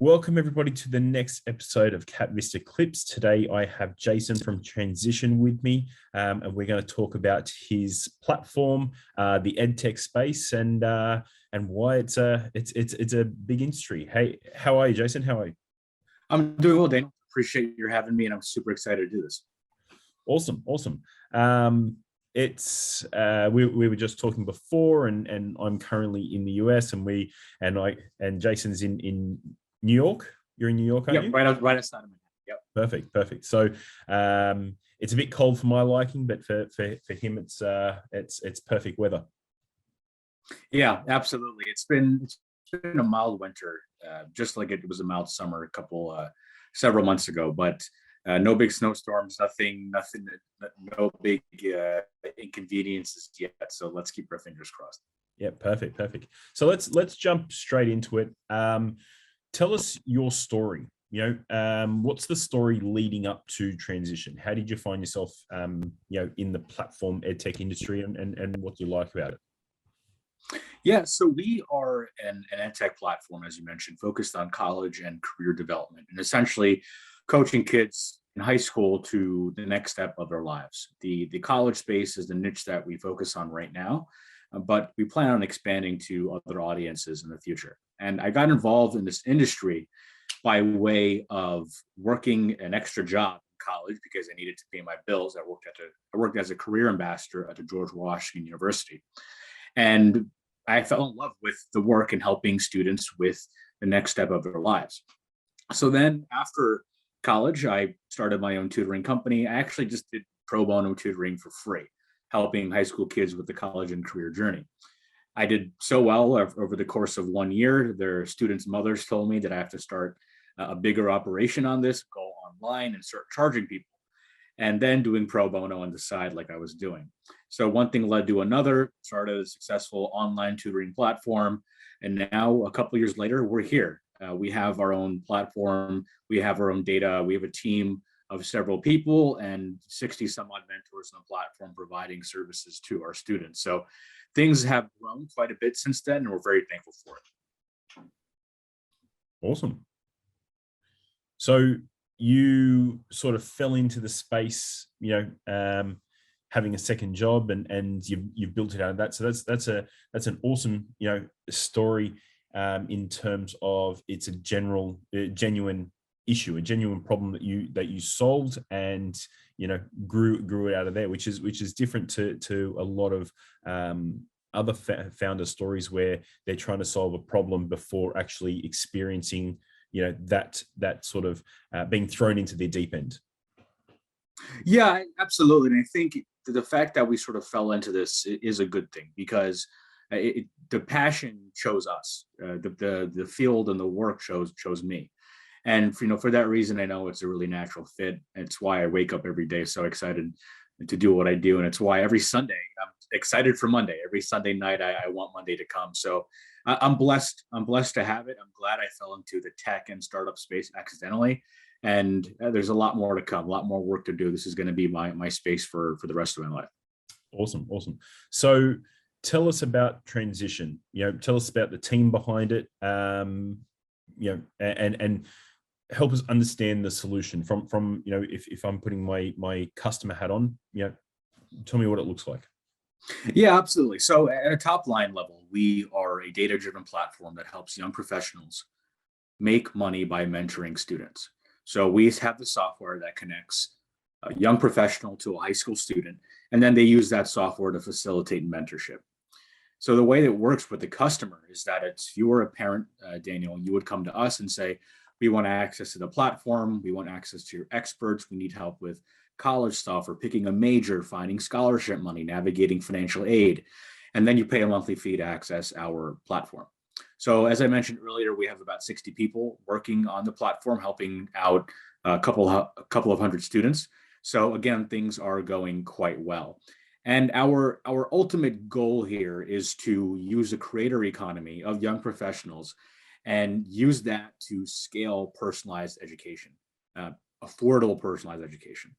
Welcome everybody to the next episode of KapVista Klips. Today I have Jason from Transizion with me, and we're going to talk about his platform, the EdTech space, and why it's a big industry. Hey, how are you, Jason? How are you? I'm doing well, Daniel. Appreciate you having me, and I'm super excited to do this. Awesome. It's we were just talking before, and I'm currently in the US, and Jason's in New York. You're in New York, aren't you? Right outside of Manhattan. Yep. Perfect. So it's a bit cold for my liking, but for him it's perfect weather. Yeah, absolutely. It's been a mild winter, just like it was a mild summer several months ago, but no big snowstorms, nothing, no big inconveniences yet. So let's keep our fingers crossed. Yeah, perfect. So let's jump straight into it. Tell us your story. What's the story leading up to Transizion? How did you find yourself, in the platform edtech industry, and what do you like about it? Yeah, so we are an edtech platform, as you mentioned, focused on college and career development, and essentially coaching kids in high school to the next step of their lives. The college space is the niche that we focus on right now, but we plan on expanding to other audiences in the future. And I got involved in this industry by way of working an extra job in college because I needed to pay my bills. I worked as a career ambassador at the George Washington University. And I fell in love with the work and helping students with the next step of their lives. So then after college, I started my own tutoring company. I actually just did pro bono tutoring for free, helping high school kids with the college and career journey. I did so well over the course of 1 year. Their students' mothers told me that I have to start a bigger operation on this, go online and start charging people, and then doing pro bono on the side like I was doing. So one thing led to another, started a successful online tutoring platform. And now a couple of years later, we're here. We have our own platform. We have our own data. We have a team of several people and 60 some odd mentors on the platform providing services to our students. So things have grown quite a bit since then, and we're very thankful for it. Awesome. So you sort of fell into the space, having a second job, and you've built it out of that. So that's an awesome, story in terms of it's a genuine issue, a genuine problem that you solved, and grew it out of there, which is different to a lot of other founder stories where they're trying to solve a problem before actually experiencing that sort of being thrown into the deep end. Yeah, absolutely. And I think the fact that we sort of fell into this is a good thing, because the passion chose us. The field and the work chose me. And for that reason, I know it's a really natural fit. It's why I wake up every day so excited to do what I do. And it's why every Sunday I'm excited for Monday. Every Sunday night, I want Monday to come. So I'm blessed. I'm blessed to have it. I'm glad I fell into the tech and startup space accidentally. And there's a lot more to come, a lot more work to do. This is going to be my space for the rest of my life. Awesome. So tell us about Transizion. Tell us about the team behind it. And help us understand the solution from if I'm putting my customer hat on, tell me what it looks like. Yeah, absolutely. So at a top line level, we are a data-driven platform that helps young professionals make money by mentoring students. So we have the software that connects a young professional to a high school student, and then they use that software to facilitate mentorship. So the way that it works with the customer is that if you were a parent, Daniel, you would come to us and say, we want access to the platform. We want access to your experts. We need help with college stuff or picking a major, finding scholarship money, navigating financial aid. And then you pay a monthly fee to access our platform. So as I mentioned earlier, we have about 60 people working on the platform, helping out a couple of hundred students. So again, things are going quite well. And our ultimate goal here is to use the creator economy of young professionals and use that to scale personalized education, affordable personalized education,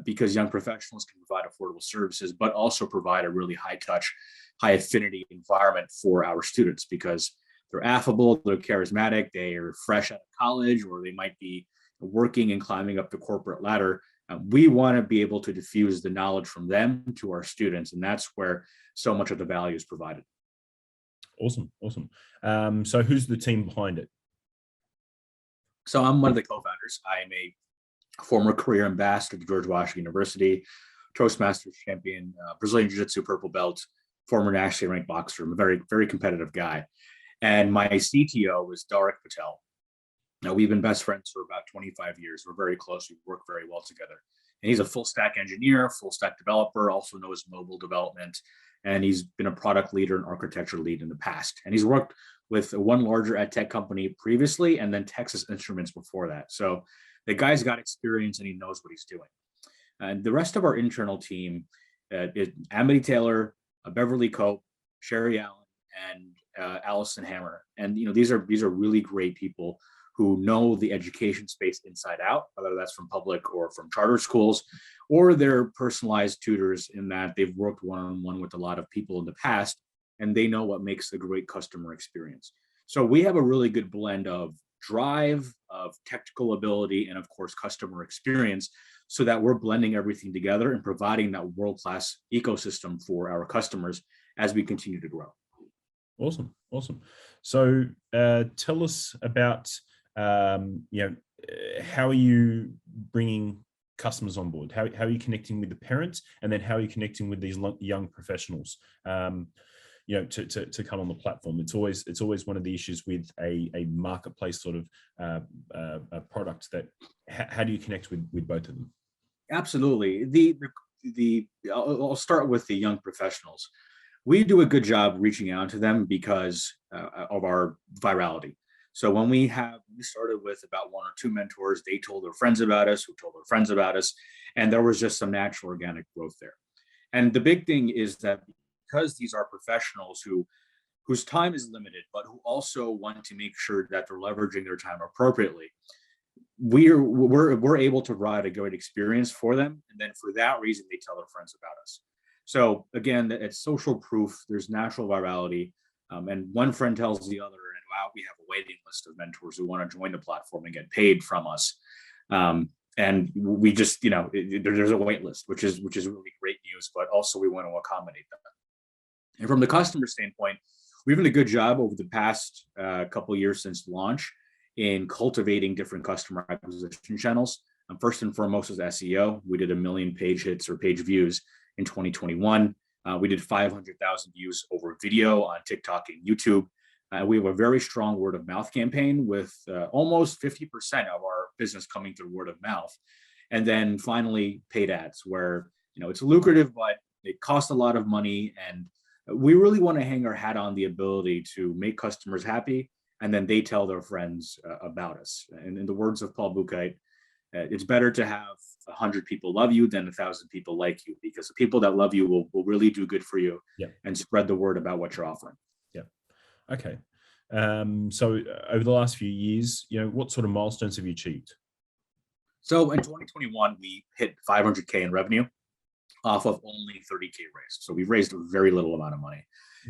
because young professionals can provide affordable services, but also provide a really high touch, high affinity environment for our students, because they're affable, they're charismatic, they are fresh out of college, or they might be working and climbing up the corporate ladder. We want to be able to diffuse the knowledge from them to our students, and that's where so much of the value is provided. Awesome, awesome. So who's the team behind it? So I'm one of the co-founders. I am a former career ambassador to George Washington University, Toastmasters champion, Brazilian Jiu-Jitsu purple belt, former nationally ranked boxer. I'm a very, very competitive guy. And my CTO is Darik Patel. Now, we've been best friends for about 25 years. We're very close. We work very well together. And he's a full stack engineer, full stack developer, also knows mobile development. And he's been a product leader and architecture lead in the past. And he's worked with one larger ed tech company previously, and then Texas Instruments before that. So the guy's got experience and he knows what he's doing. And the rest of our internal team is Amity Taylor, Beverly Cope, Sherry Allen, and Allison Hammer. And these are really great people who know the education space inside out, whether that's from public or from charter schools, or they're personalized tutors in that they've worked one-on-one with a lot of people in the past, and they know what makes a great customer experience. So we have a really good blend of drive, of technical ability, and of course, customer experience, so that we're blending everything together and providing that world-class ecosystem for our customers as we continue to grow. Awesome, awesome. So tell us about, how are you bringing customers on board? How are you connecting with the parents, and then how are you connecting with these young professionals? To come on the platform. It's always one of the issues with a marketplace sort of a product that how do you connect with both of them? Absolutely. I'll start with the young professionals. We do a good job reaching out to them because of our virality. So when we started with about 1 or 2 mentors, they told their friends about us, who told their friends about us, and there was just some natural organic growth there. And the big thing is that because these are professionals whose time is limited, but who also want to make sure that they're leveraging their time appropriately, we're able to provide a great experience for them. And then for that reason, they tell their friends about us. So again, it's social proof. There's natural virality. And one friend tells the other, and wow, we have a waiting list of mentors who want to join the platform and get paid from us. And we just, there's a wait list, which is really great news, but also we want to accommodate them. And from the customer standpoint, we've done a good job over the past couple of years since launch in cultivating different customer acquisition channels. First and foremost is SEO. We did 1 million page hits or page views in 2021. We did 500,000 views over video on TikTok and YouTube. We have a very strong word of mouth campaign with almost 50% of our business coming through word of mouth. And then finally, paid ads, where it's lucrative, but it costs a lot of money. And we really want to hang our hat on the ability to make customers happy, and then they tell their friends about us. And in the words of Paul Buchheit, it's better to have 100 people love you than 1,000 people like you, because the people that love you will really do good for you. Yep. And spread the word about what you're offering. Yeah. Okay. So over the last few years, what sort of milestones have you achieved? So in 2021, we hit 500K in revenue off of only 30K raised. So we've raised a very little amount of money,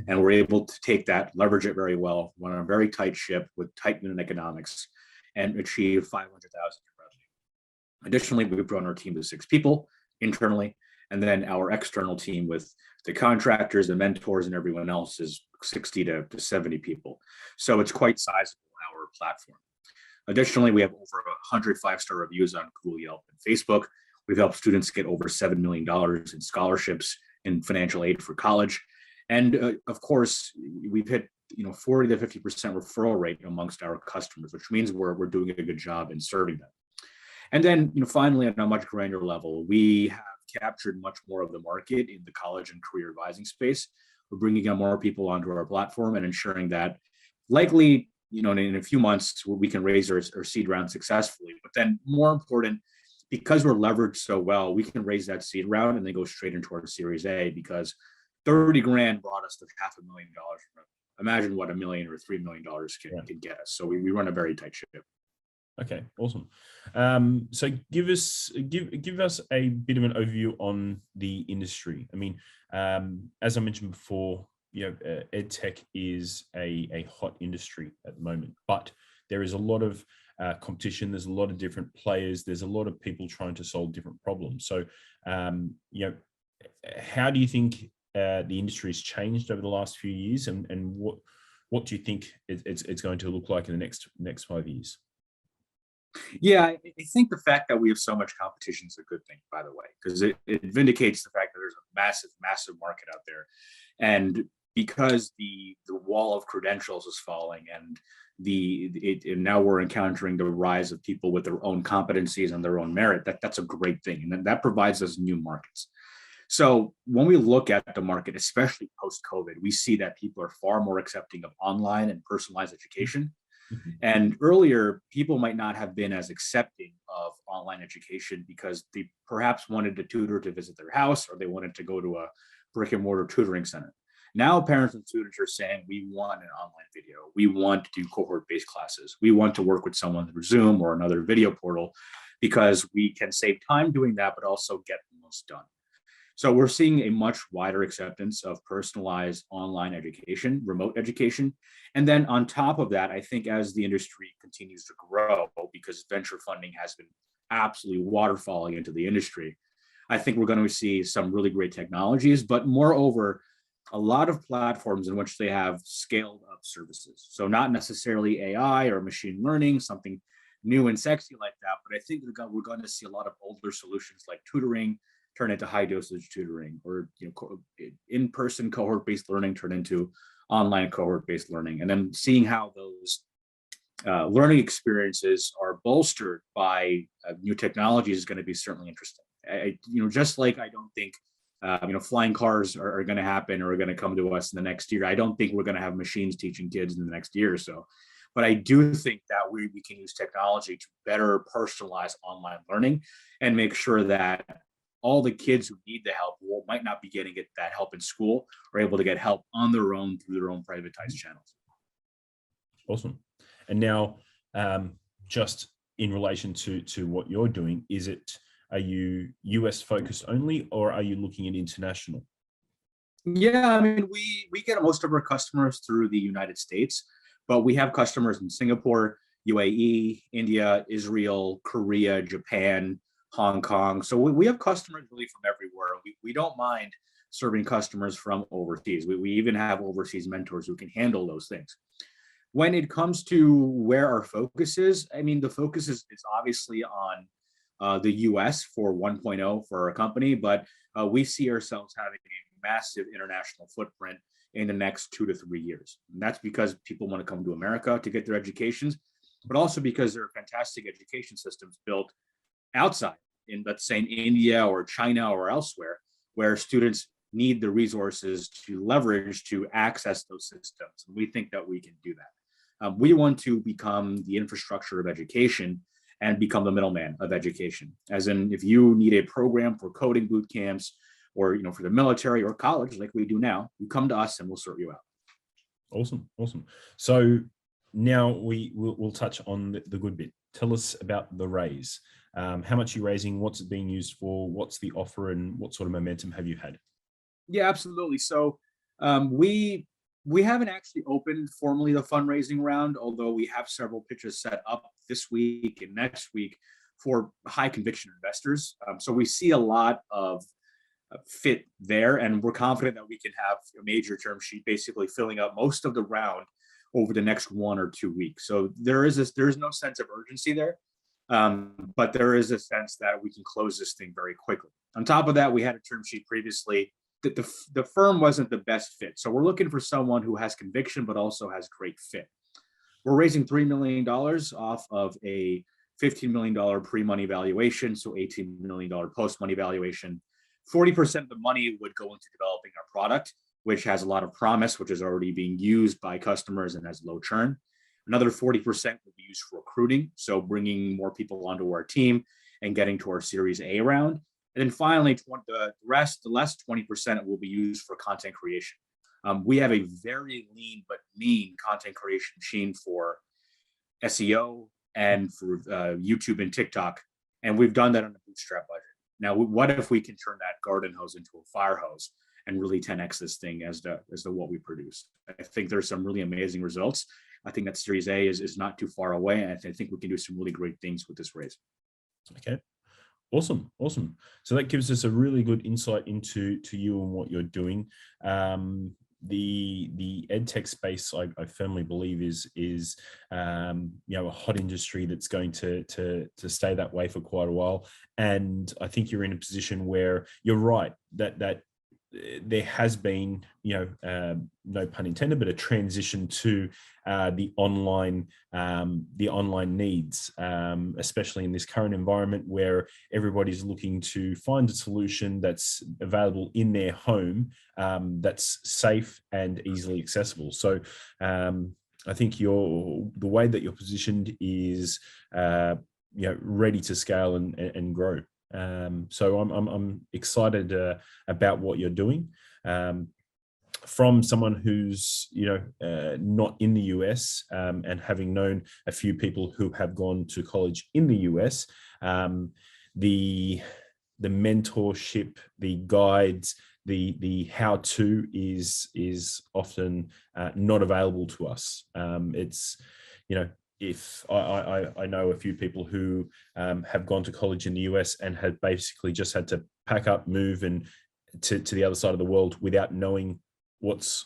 and we're able to take that, leverage it very well, run a very tight ship with tight unit economics, and achieve 500,000 in revenue. Additionally, we've grown our team to 6 people internally, and then our external team with the contractors, the mentors, and everyone else is 60 to 70 people. So it's quite sizable, our platform. Additionally, we have over 100 5-star reviews on Google, Yelp, and Facebook. We've helped students get over $7 million in scholarships and financial aid for college. And of course, we've hit 40 to 50% referral rate amongst our customers, which means we're doing a good job in serving them. And then finally, on a much granular level, we have captured much more of the market in the college and career advising space. We're bringing on more people onto our platform and ensuring that likely, in a few months, we can raise our seed round successfully. But then more important, because we're leveraged so well, we can raise that seed round and then go straight into our Series A, because 30 grand brought us to $500,000. Imagine what $1 million or $3 million can get us. So we run a very tight ship. Okay, awesome. So give us a bit of an overview on the industry. I mean, as I mentioned before, ed tech is a hot industry at the moment, but there is a lot of competition. There's a lot of different players. There's a lot of people trying to solve different problems. So, how do you think the industry has changed over the last few years, and what do you think it's going to look like in the next 5 years? Yeah, I think the fact that we have so much competition is a good thing, by the way, because it vindicates the fact that there's a massive market out there. And because the wall of credentials is falling, and and now we're encountering the rise of people with their own competencies and their own merit, that's a great thing. And then that provides us new markets. So when we look at the market, especially post-COVID, we see that people are far more accepting of online and personalized education. Mhm. And earlier, people might not have been as accepting of online education because they perhaps wanted a tutor to visit their house, or they wanted to go to a brick and mortar tutoring center. Now, parents and students are saying, we want an online video. We want to do cohort-based classes. We want to work with someone through Zoom or another video portal, because we can save time doing that, but also get the most done. So we're seeing a much wider acceptance of personalized online education, remote education. And then on top of that, I think as the industry continues to grow, because venture funding has been absolutely waterfalling into the industry, I think we're going to see some really great technologies, but moreover, a lot of platforms in which they have scaled up services. So not necessarily AI or machine learning, something new and sexy like that, but I think we're going to see a lot of older solutions like tutoring turn into high dosage tutoring, or in-person cohort-based learning turn into online cohort-based learning, and then seeing how those learning experiences are bolstered by new technologies is going to be certainly interesting. Just like I don't think flying cars are going to happen or are going to come to us in the next year. I don't think we're going to have machines teaching kids in the next year or so. But I do think that we can use technology to better personalize online learning and make sure that all the kids who need the help might not be getting that help in school, are able to get help on their own through their own privatized channels. Awesome. And now, just in relation to what you're doing, are you US focused only, or are you looking at international? Yeah, I mean, we get most of our customers through the United States, but we have customers in Singapore, UAE, India, Israel, Korea, Japan, Hong Kong. So we have customers really from everywhere. We don't mind serving customers from overseas. We even have overseas mentors who can handle those things. When it comes to where our focus is, I mean, the focus is obviously on the US for 1.0 for our company, but we see ourselves having a massive international footprint in the next 2 to 3 years. And that's because people want to come to America to get their educations, but also because there are fantastic education systems built outside in, let's say, in India or China or elsewhere, where students need the resources to leverage to access those systems. And we think that we can do that. We want to become the infrastructure of education and become the middleman of education. As in, if you need a program for coding boot camps, or for the military or college, like we do now, you come to us and we'll sort you out. Awesome. So now we'll touch on the good bit. Tell us about the raise. How much are you raising? What's it being used for? What's the offer, and what sort of momentum have you had? Yeah, absolutely. So we haven't actually opened formally the fundraising round, although we have several pitches set up this week and next week for high conviction investors. So we see a lot of fit there, and we're confident that we can have a major term sheet basically filling up most of the round over the next 1 or 2 weeks. So there is no sense of urgency there, but there is a sense that we can close this thing very quickly. On top of that, we had a term sheet previously that the firm wasn't the best fit. So we're looking for someone who has conviction, but also has great fit. We're raising $3 million off of a $15 million pre-money valuation, so $18 million post-money valuation. 40% of the money would go into developing our product, which has a lot of promise, which is already being used by customers and has low churn. Another 40% would be used for recruiting, so bringing more people onto our team and getting to our Series A round. And then finally, the last 20% will be used for content creation. We have a very lean but mean content creation machine for SEO and for YouTube and TikTok, and we've done that on a bootstrap budget. Now, what if we can turn that garden hose into a fire hose and really 10x this thing as the what we produce. I think there's some really amazing results. I think that Series A is not too far away, and I think we can do some really great things with this raise. Okay. Awesome. So that gives us a really good insight into you and what you're doing. The ed tech space, I firmly believe, is a hot industry that's going to stay that way for quite a while. And I think you're in a position where you're right that there has been, no pun intended, but a transition to the online needs, especially in this current environment where everybody's looking to find a solution that's available in their home, that's safe and easily accessible. So I think the way that you're positioned is ready to scale and grow. So I'm excited about what you're doing. From someone who's not in the US, and having known a few people who have gone to college in the US, the mentorship, the guides, the how-to is often not available to us. It's if I know a few people who have gone to college in the US and have basically just had to pack up, move, and to the other side of the world without knowing what's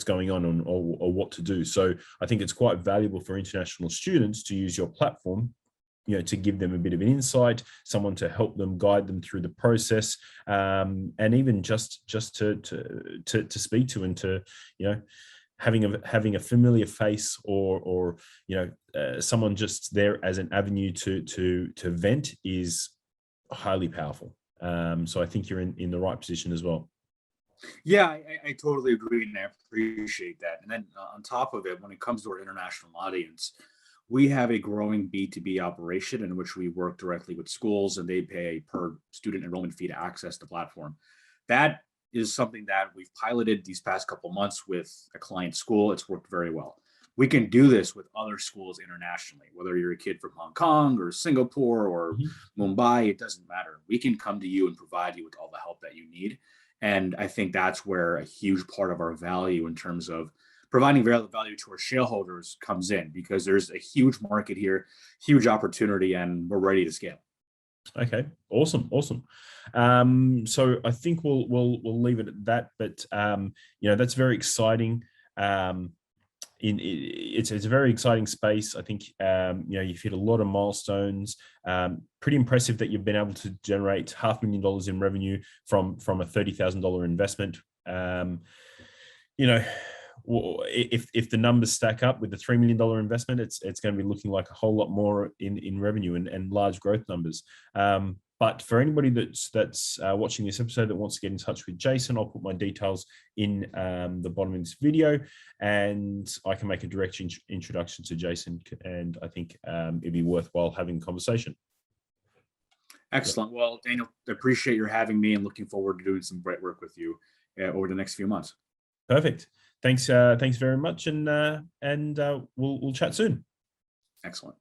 going on or what to do. So I think it's quite valuable for international students to use your platform, to give them a bit of an insight, someone to help them, guide them through the process, and even just to speak to, and to having a familiar face or someone just there as an avenue to vent is highly powerful. So I think you're in the right position as well. Yeah, I totally agree, and I appreciate that. And then on top of it, when it comes to our international audience, we have a growing B2B operation in which we work directly with schools, and they pay per student enrollment fee to access the platform. That is something that we've piloted these past couple months with a client school. It's worked very well. We can do this with other schools internationally, whether you're a kid from Hong Kong or Singapore or Mumbai, it doesn't matter. We can come to you and provide you with all the help that you need. And I think that's where a huge part of our value in terms of providing value to our shareholders comes in, because there's a huge market here, huge opportunity, and we're ready to scale. Okay, awesome. So I think we'll leave it at that. But that's very exciting. It's a very exciting space. I think you've hit a lot of milestones. Pretty impressive that you've been able to generate $500,000 in revenue from a $30,000 investment. If the numbers stack up with the $3 million investment, it's going to be looking like a whole lot more in revenue and large growth numbers. But for anybody that's watching this episode that wants to get in touch with Jason, I'll put my details in the bottom of this video, and I can make a direct introduction to Jason. And I think it'd be worthwhile having a conversation. Excellent. Well, Daniel, I appreciate your having me, and looking forward to doing some great work with you over the next few months. Perfect. Thanks very much, and we'll chat soon. Excellent.